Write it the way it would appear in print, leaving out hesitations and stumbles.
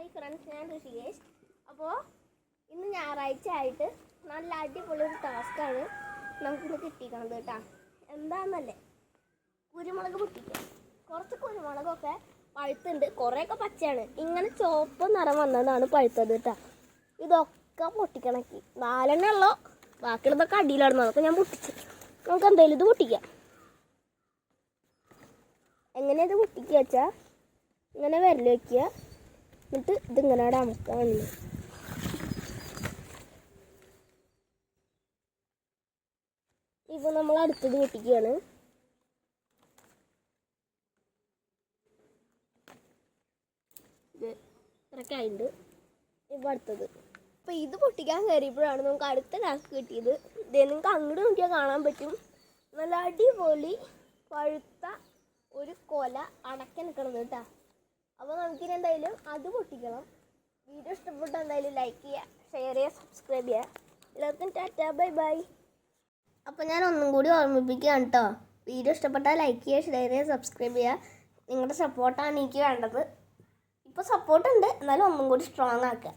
Hi friends, ഞാൻ ഋഷികേഷ്. അപ്പോൾ ഇന്ന് ഞായറാഴ്ച ആയിട്ട് നല്ല അടിപൊളി ഒരു ടാസ്ക്കാണ് നമുക്കിന്ന് കിട്ടിയിരിക്കുന്നത് കേട്ടോ. എന്താണെന്നല്ലേ, കുരുമുളക് പൊട്ടിക്കുക. കുറച്ച് കുരുമുളകൊക്കെ പഴുത്തുണ്ട്, കുറേയൊക്കെ പച്ചയാണ്. ഇങ്ങനെ ചുവപ്പ് നിറം വന്നതാണ് പഴുത്തത് കേട്ടോ. ഇതൊക്കെ പൊട്ടിക്കണക്കി 4 ഉള്ളോ, ബാക്കിയുള്ളതൊക്കെ അടിയിലായിരുന്നു. അതൊക്കെ ഞാൻ പൊട്ടിച്ചു. നമുക്ക് എന്തായാലും ഇത് പൊട്ടിക്കാം. എങ്ങനെയാണ് ഇത് പൊട്ടിക്കുക വെച്ചാൽ, ഇങ്ങനെ വിരൽ വയ്ക്കുക, എന്നിട്ട് ഇതിങ്ങനെ അവിടെ അമുക്കാണ്. ഇപ്പോൾ നമ്മൾ അടുത്തത് പൊട്ടിക്കുകയാണ്. ഇത് ഇത്രയൊക്കെ ആയിട്ടുണ്ട്. ഇപ്പോൾ അടുത്തത്. അപ്പോൾ ഇത് പൊട്ടിക്കാൻ കയറിയപ്പോഴാണ് നമുക്ക് അടുത്ത ടാസ്ക് കിട്ടിയത്. ഇത് നിങ്ങൾക്ക് അങ്ങോട്ട് നോക്കിയാൽ കാണാൻ പറ്റും. നല്ല അടിപൊളി പഴുത്ത ഒരു കൊല അടക്കി നിൽക്കണത് കേട്ടോ. അപ്പോൾ നമുക്കിനി എന്തായാലും അത് പൊട്ടിക്കണം. വീഡിയോ ഇഷ്ടപ്പെട്ട എന്തായാലും ലൈക്ക് ചെയ്യുക, ഷെയർ ചെയ്യുക, സബ്സ്ക്രൈബ് ചെയ്യുക. എല്ലാവർക്കും ടാറ്റാ, ബൈ ബൈ. അപ്പോൾ ഞാൻ ഒന്നും കൂടി ഓർമ്മിപ്പിക്കുകയാണ് കേട്ടോ. വീഡിയോ ഇഷ്ടപ്പെട്ടാൽ ലൈക്ക് ചെയ്യുക, ഷെയർ ചെയ്യുക, സബ്സ്ക്രൈബ് ചെയ്യുക. നിങ്ങളുടെ സപ്പോർട്ടാണ് എനിക്ക് വേണ്ടത്. ഇപ്പോൾ സപ്പോർട്ടുണ്ട്, എന്നാലും ഒന്നും കൂടി സ്ട്രോങ് ആക്കുക.